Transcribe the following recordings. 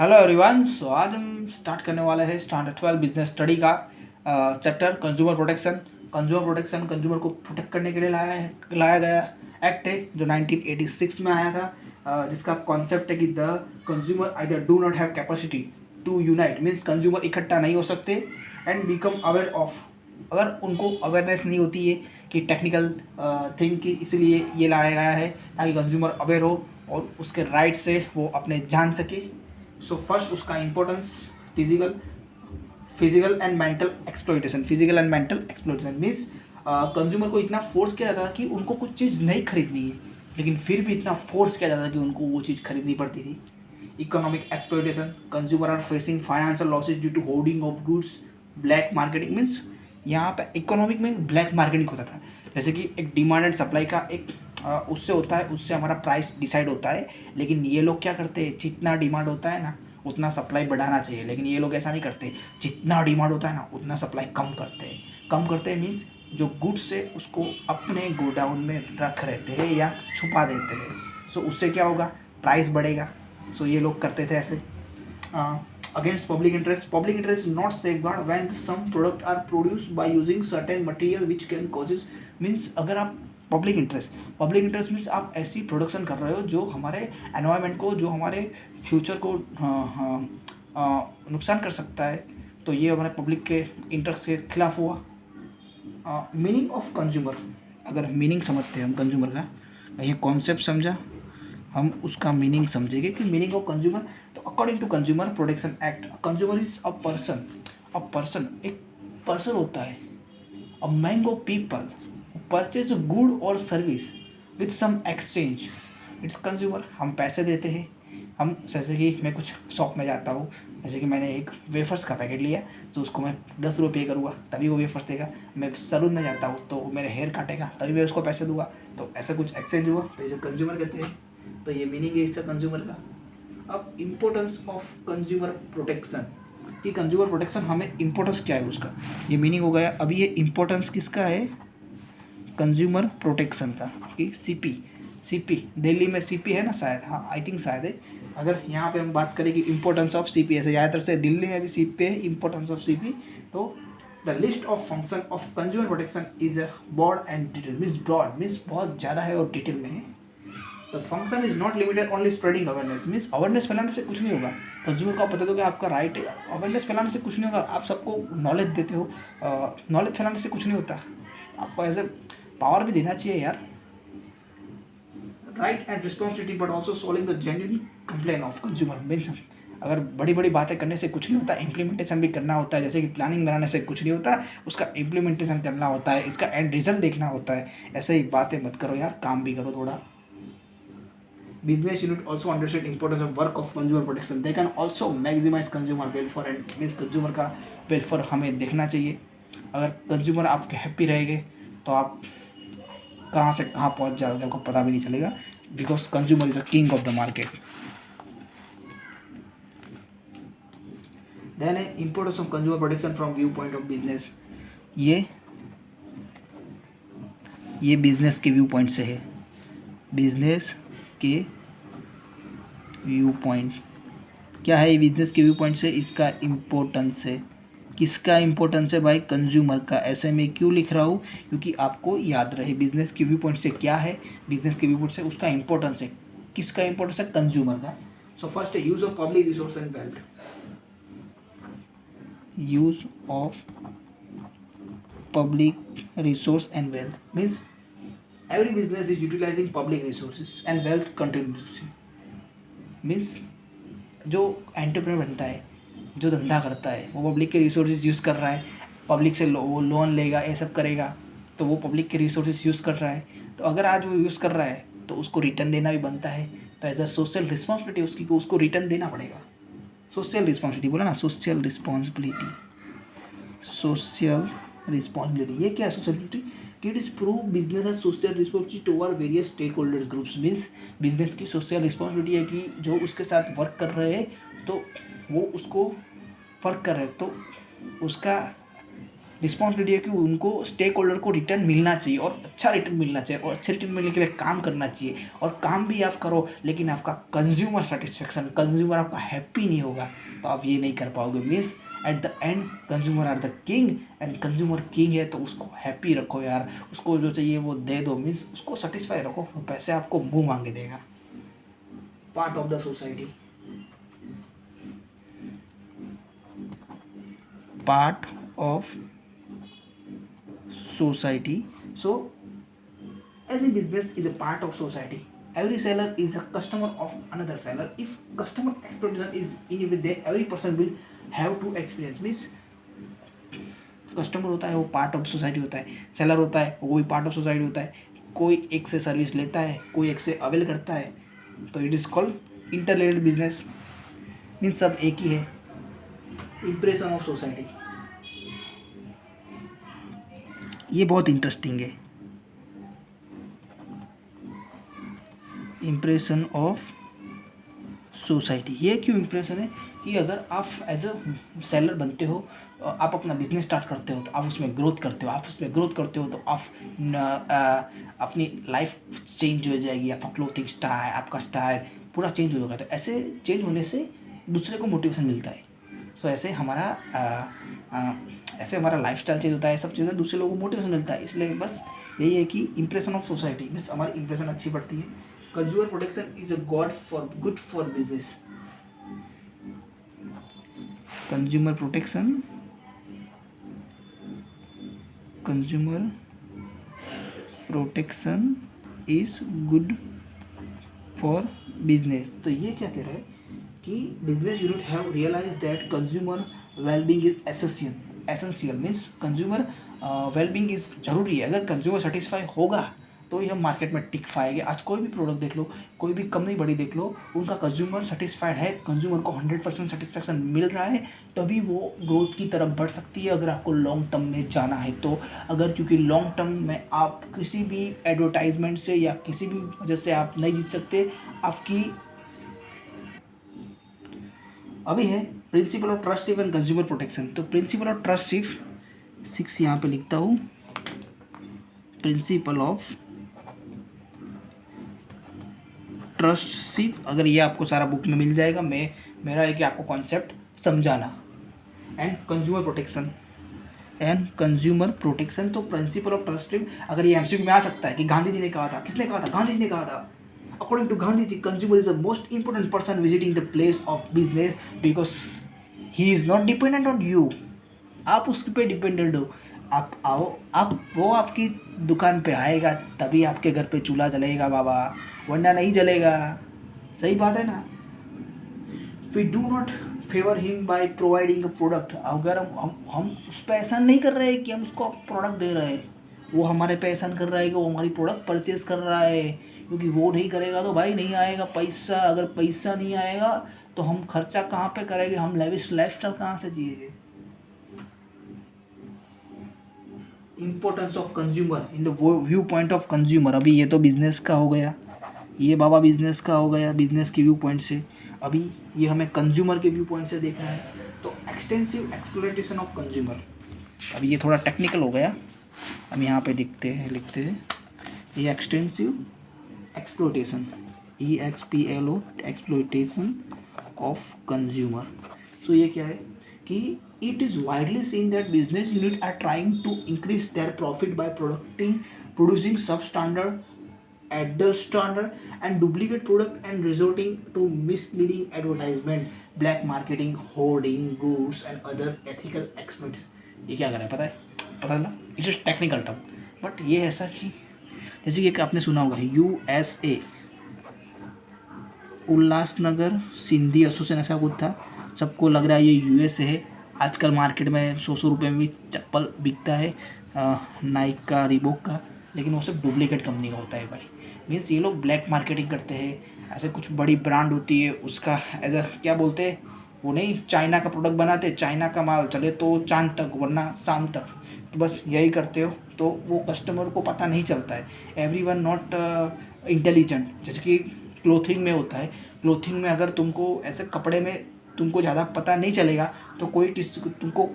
Hello everyone. सो आज हम start करने वाले हैं स्टैंडर्ड 12 बिजनेस स्टडी का चैप्टर कंज्यूमर प्रोटेक्शन। कंज्यूमर को प्रोटेक्ट करने के लिए लाया गया एक्ट है जो 1986 में आया था, जिसका कॉन्सेप्ट है कि the consumer either do not have capacity to unite, means consumer इकट्ठा नहीं हो सकते एंड बिकम अवेयर ऑफ, अगर उनको अवेयरनेस नहीं होती है कि टेक्निकल थिंग की, इसलिए ये लाया गया है ताकि कंज्यूमर अवेयर हो और उसके राइट से वो अपने जान सके। सो फर्स्ट उसका importance physical and mental exploitation means consumer को इतना फोर्स किया जाता था कि उनको कुछ चीज़ नहीं खरीदनी है, लेकिन फिर भी इतना फोर्स किया जाता था कि उनको वो चीज़ खरीदनी पड़ती थी। Economic exploitation, consumer are facing financial losses due to hoarding of goods. Black marketing means यहाँ पे इकोनॉमिक में ब्लैक मार्केटिंग होता था, जैसे कि एक डिमांड एंड सप्लाई का एक उससे होता है, उससे हमारा प्राइस डिसाइड होता है। लेकिन ये लोग क्या करते हैं, जितना डिमांड होता है ना उतना सप्लाई बढ़ाना चाहिए, लेकिन ये लोग ऐसा नहीं करते। जितना डिमांड होता है ना उतना सप्लाई कम करते हैं मीन्स जो गुड्स है उसको अपने गोडाउन में रख रहते हैं या छुपा देते हैं। सो उससे क्या होगा, प्राइस बढ़ेगा। सो ये लोग करते थे ऐसे। Against public interest is not safeguard when some product are produced by using certain material which can causes, means अगर आप पब्लिक इंटरेस्ट मीन्स आप ऐसी प्रोडक्शन कर रहे हो जो हमारे एनवायरनमेंट को, जो हमारे फ्यूचर को नुकसान कर सकता है, तो ये हमारे पब्लिक के इंटरेस्ट के खिलाफ हुआ। मीनिंग ऑफ कंज्यूमर, अगर मीनिंग समझते हैं हम कंज्यूमर का, ये कॉन्सेप्ट समझा, हम उसका मीनिंग समझेंगे कि मीनिंग ऑफ कंज्यूमर। तो according to consumer protection act, consumer is a person, एक पर्सन होता है। A mango people purchase good और service with some exchange, it's consumer. हम पैसे देते हैं, हम जैसे कि मैं कुछ शॉप में जाता हूँ, जैसे कि मैंने एक वेफर्स का पैकेट लिया तो उसको मैं 10 रुपये पे करूँगा तभी वो वेफर्स देगा। मैं सैलून में जाता हूँ तो वो मेरे हेयर काटेगा तभी मैं उसको पैसे दूंगा। तो ऐसा कुछ एक्सचेंज हुआ, तो इसे कंज्यूमर कहते हैं। तो ये मीनिंग है इसका कंज्यूमर का। अब इम्पोर्टेंस ऑफ कंज्यूमर प्रोटेक्शन, कि कंज्यूमर प्रोटेक्शन हमें इम्पोर्टेंस क्या है उसका, ये मीनिंग हो गया। अभी ये इम्पोर्टेंस किसका है, कंज्यूमर प्रोटेक्शन का। कि सीपी दिल्ली में सीपी है ना शायद, हाँ आई थिंक शायद है। अगर यहाँ पे हम बात करें कि इम्पोर्टेंस ऑफ सीपी, ऐसे ज़्यादातर से दिल्ली में भी सीपी है, इम्पोर्टेंस ऑफ सीपी। तो the list of function of consumer protection is broad and detail, broad means बहुत ज़्यादा है और डिटेल में है। The function is not limited only spreading awareness, means awareness फैलाने से कुछ नहीं होगा। कंज्यूमर को आप बता दो कि आपका राइट है, अवेयरनेस फैलाने से कुछ नहीं होगा। आप सबको नॉलेज देते हो, नॉलेज फैलाने से कुछ नहीं होता। आपको एज ए पावर भी देना चाहिए यार। Right and responsibility but also solving the genuine complain of consumer, means अगर बड़ी बड़ी बातें करने से कुछ नहीं होता, इम्प्लीमेंटेशन भी करना होता है। जैसे कि प्लानिंग बनाने से कुछ नहीं होता, उसका इम्प्लीमेंटेशन करना होता है, इसका एंड रिजल्ट देखना होता है। ऐसे ही बातें मत करो यार, काम भी करो थोड़ा। Business unit also understand importance of work of consumer protection. They can also maximize consumer welfare and means consumer का welfare हमें देखना चाहिए। अगर कंज्यूमर आपके हैप्पी रहेंगे तो आप कहाँ से कहाँ पहुँच जाओगे आपको पता भी नहीं चलेगा, because consumer is a king of the market. Then importance of consumer protection from view point of business, ये बिजनेस के व्यू पॉइंट से है, बिजनेस के व्यू पॉइंट क्या है, बिजनेस के व्यू पॉइंट से इसका इम्पोर्टेंस है। किसका इम्पोर्टेंस है भाई, कंज्यूमर का। ऐसे में क्यों लिख रहा हूँ, क्योंकि आपको याद रहे बिजनेस के व्यू पॉइंट से क्या है, बिजनेस के व्यू पॉइंट से उसका इम्पोर्टेंस है। किसका इम्पोर्टेंस है, कंज्यूमर का। सो फर्स्ट है use of public resource and wealth, use of public resource and wealth means every business is utilizing public resources and wealth continuously, means जो entrepreneur बनता है, जो धंधा करता है, वो पब्लिक के रिसोर्सेज यूज़ कर रहा है, पब्लिक से वो लोन लेगा, ये सब करेगा, तो वो पब्लिक के रिसोर्सेज यूज़ कर रहा है। तो अगर आज वो यूज़ कर रहा है तो उसको रिटर्न देना भी बनता है। तो एज अ सोशल रिस्पॉन्सिबिलिटी उसकी को उसको रिटर्न देना पड़ेगा। सोशल रिस्पॉन्सिबिलिटी बोला ना, सोशल रिस्पॉन्सिबिलिटी, ये क्या है social responsibility, it is prove business है social responsibility toward various stake holders groups, means business की सोशल रिस्पॉन्सिबिलिटी है कि जो उसके साथ वर्क कर रहे हैं तो वो उसको वर्क कर रहे हैं तो उसका रिस्पॉन्सिबिलिटी है कि उनको स्टेक होल्डर को रिटर्न मिलना चाहिए और अच्छा रिटर्न मिलना चाहिए और अच्छे रिटर्न मिलने के लिए काम करना चाहिए और काम भी आप करो, लेकिन आपका कंज्यूमर सेटिस्फेक्शन, कंज्यूमर आपका हैप्पी नहीं होगा तो आप ये नहीं कर पाओगे। Means at the end consumer are the king and consumer king है तो उसको हैप्पी रखो यार, उसको जो चाहिए वो दे दो। मीन्स उसको सेटिस्फाई रखो, वो पैसे आपको मुंह मांगे देगा। Part of the society, part of society. So every business is a part of society. Every seller is a customer of another seller. If customer expectation is in there, every person will have to experience. Means customer होता है वो part of society होता है, seller होता है वो भी part of society होता है। कोई एक से सर्विस लेता है, कोई एक से अवेल करता है, तो it is called interrelated business. Means सब एक ही है। इम्प्रेशन ऑफ सोसाइटी, ये बहुत इंटरेस्टिंग है। इम्प्रेशन ऑफ सोसाइटी, ये क्यों इम्प्रेशन है कि अगर आप एज अ सेलर बनते हो, आप अपना बिजनेस स्टार्ट करते हो तो आप उसमें ग्रोथ करते हो, आप उसमें ग्रोथ करते हो तो आप अपनी लाइफ चेंज हो जाएगी, आपका क्लोथिंग स्टाइल, आपका स्टाइल पूरा चेंज होगा। तो ऐसे चेंज होने से दूसरे को मोटिवेशन मिलता है। सो ऐसे हमारा लाइफस्टाइल चेंज होता है, सब चीज़ें दूसरे लोगों को मोटिवेशन मिलता है। इसलिए बस यही है कि इंप्रेशन ऑफ सोसाइटी मीन्स हमारी इंप्रेशन अच्छी बढ़ती है। Consumer protection is a good for business. Consumer protection is good for business. तो ये क्या कह रहा है कि business unit have realize that consumer wellbeing is essential. Means consumer wellbeing is जरूरी है। अगर कंज्यूमर सेटिस्फाई होगा तो ही हम मार्केट में टिक पाएंगे। आज कोई भी प्रोडक्ट देख लो, कोई भी कंपनी बड़ी देख लो, उनका कंज्यूमर सेटिस्फाइड है, कंज्यूमर को 100% सेटिस्फैक्शन मिल रहा है, तभी वो ग्रोथ की तरफ बढ़ सकती है। अगर आपको लॉन्ग टर्म में जाना है तो, अगर क्योंकि लॉन्ग टर्म में आप किसी भी एडवर्टाइजमेंट से या किसी भी वजह से आप नहीं जीत सकते। आपकी अभी है principle of ट्रस्टशिप and consumer protection. तो प्रिंसिपल ऑफ ट्रस्टशिप 6 यहाँ पे लिखता हूँ, प्रिंसिपल ऑफ ट्रस्टशिप। अगर ये आपको सारा बुक में मिल जाएगा, मेरा है कि आपको कॉन्सेप्ट समझाना। एंड कंज्यूमर प्रोटेक्शन तो प्रिंसिपल ऑफ ट्रस्टशिप, अगर ये एमसीक्यू में आ सकता है कि गांधी जी ने कहा था, किसने कहा था? गांधी जी ने कहा था। According to Gandhi, consumer is the most important person visiting the place of business because he is not dependent on you. आप उस पे डिपेंडेंट हो। आप आओ, वो आपकी दुकान पे आएगा तभी आपके घर पे चूल्हा जलेगा बाबा, वरना नहीं जलेगा। सही बात है ना। We do not favor him by providing a product. अगर हम उस पर एहसान नहीं कर रहे हैं कि हम उसको प्रोडक्ट दे रहे हैं, वो हमारे पे एहसान कर रहा है कि वो हमारी प्रोडक्ट परचेज कर रहा है। क्योंकि वो नहीं करेगा तो भाई नहीं आएगा पैसा। अगर पैसा नहीं आएगा तो हम खर्चा कहाँ पे करेंगे, हम लेविश लाइफस्टाइल कहाँ से जिएंगे। Importance of consumer in the view point of consumer. अभी ये तो बिजनेस का हो गया, ये बाबा बिजनेस का हो गया, बिजनेस के व्यू पॉइंट से। अभी ये हमें कंज्यूमर के व्यू पॉइंट से देखना है। तो एक्सटेंसिव एक्सप्लॉयटेशन ऑफ कंज्यूमर, अभी ये थोड़ा टेक्निकल हो गया। हम यहाँ पे लिखते हैं ये extensive exploitation, EXPLO, exploitation of consumer. So ये क्या है कि it is widely seen that business unit are trying to increase their profit by producing sub standard, adult standard and duplicate product and resorting to misleading advertisement, black marketing, hoarding goods and other ethical experiments। ये क्या कर रहा है पता है ना, it's just technical term, but ये ऐसा कि जैसे कि आपने सुना होगा USA उल्लासनगर सिंधी एसोसिएशन ऐसा कुछ था। सबको लग रहा है ये USA है। आजकल मार्केट में 100 रुपये में भी चप्पल बिकता है, नाइक का, रीबॉक का, लेकिन वो सब डुप्लीकेट कंपनी का होता है भाई। मीन्स ये लोग ब्लैक मार्केटिंग करते हैं। ऐसे कुछ बड़ी ब्रांड होती है, उसका एज अ क्या बोलते हैं वो, नहीं चाइना का प्रोडक्ट बनाते, चाइना का माल चले तो चांद तक वरना शाम तक, तो बस यही करते हो तो वो कस्टमर को पता नहीं चलता है। Everyone not intelligent. जैसे कि क्लोथिंग में होता है, क्लोथिंग में अगर तुमको ऐसे कपड़े में तुमको ज़्यादा पता नहीं चलेगा तो कोई तुमको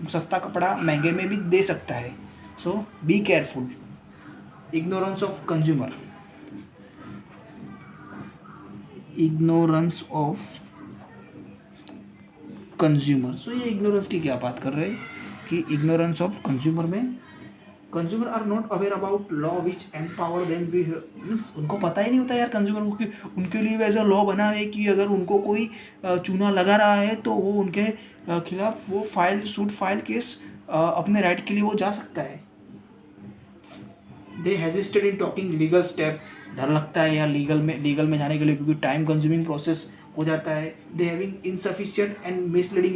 सस्ता कपड़ा महंगे में भी दे सकता है। So be careful. Ignorance of consumer, ignorance of consumer. So ये इग्नोरेंस की क्या बात कर रहे हैं कि इग्नोरेंस ऑफ कंज्यूमर में consumer are not aware about law which empower them we, means उनको पता ही नहीं होता यार कंज्यूमर को कि उनके लिए वैसा लॉ बना है कि अगर उनको कोई चूना लगा रहा है तो वो उनके खिलाफ वो सूट फाइल केस अपने राइट के लिए वो जा सकता है। दे हेजिस्टेड इन टॉकिंग लीगल स्टेप, डर लगता है यार लीगल में जाने के लिए क्योंकि टाइम कंज्यूमिंग प्रोसेस हो जाता है। They having insufficient and misleading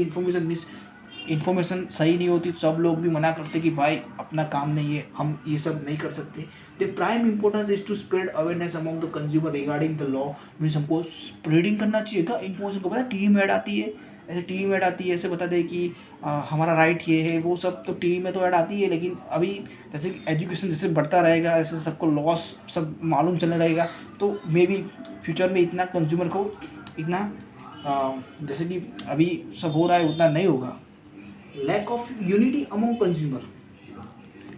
information सही नहीं होती, सब लोग भी मना करते कि भाई अपना काम नहीं है, हम ये सब नहीं कर सकते। The prime importance is to spread awareness among the consumer regarding the law, means हमको स्प्रेडिंग करना चाहिए था इन्फॉर्मेशन को। पता है टीम ऐड आती है, ऐसे टीम ऐड आती है, ऐसे बता दे कि हमारा राइट ये है वो सब, तो टीम में तो ऐड आती है। लेकिन अभी जैसे एजुकेशन जैसे बढ़ता रहेगा ऐसे सबको लॉस सब मालूम चलने रहेगा, तो मे बी फ्यूचर में इतना कंज्यूमर को इतना जैसे कि अभी सब हो रहा है उतना नहीं होगा। Lack of unity among consumer,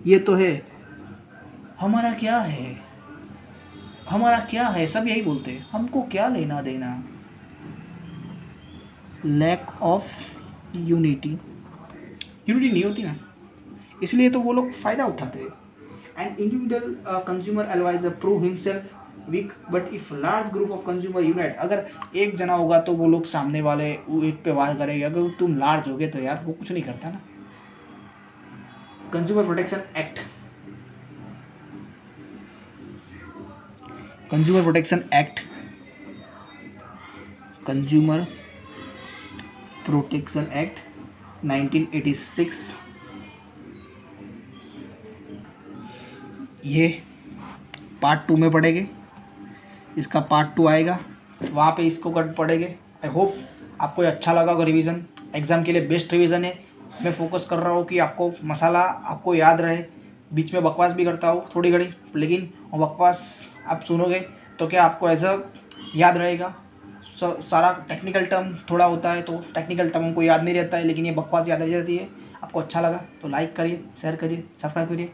ये तो है हमारा क्या है, हमारा क्या है, सब यही बोलते हैं, हमको क्या लेना देना। लैक ऑफ यूनिटी नहीं होती ना, इसलिए तो वो लोग फ़ायदा उठाते हैं। And individual consumer advisor prove himself weak but if large group of consumer unite, अगर एक जना होगा तो वो लोग सामने वाले वो एक पे वार करेंगे, अगर तुम लार्ज होगे तो यार वो कुछ नहीं करता ना। Consumer protection act, consumer protection act, consumer protection act 1986, ये पार्ट 2 में पढ़ेंगे, इसका पार्ट 2 आएगा, वहाँ पे इसको कट पढ़ेंगे। आई होप आपको ये अच्छा लगा होगा। रिवीजन एग्ज़ाम के लिए बेस्ट रिवीजन है। मैं फोकस कर रहा हूँ कि आपको मसाला आपको याद रहे, बीच में बकवास भी करता हूँ थोड़ी घड़ी, लेकिन वो बकवास आप सुनोगे तो क्या आपको एज याद रहेगा। सारा टेक्निकल टर्म थोड़ा होता है तो टेक्निकल टर्म हमको याद नहीं रहता है, लेकिन ये बकवास याद रह जाती है। आपको अच्छा लगा तो लाइक करिए, शेयर करिए, सब्सक्राइब करिए।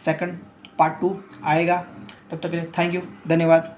सेकंड पार्ट 2 आएगा, तब तक के लिए थैंक यू, धन्यवाद।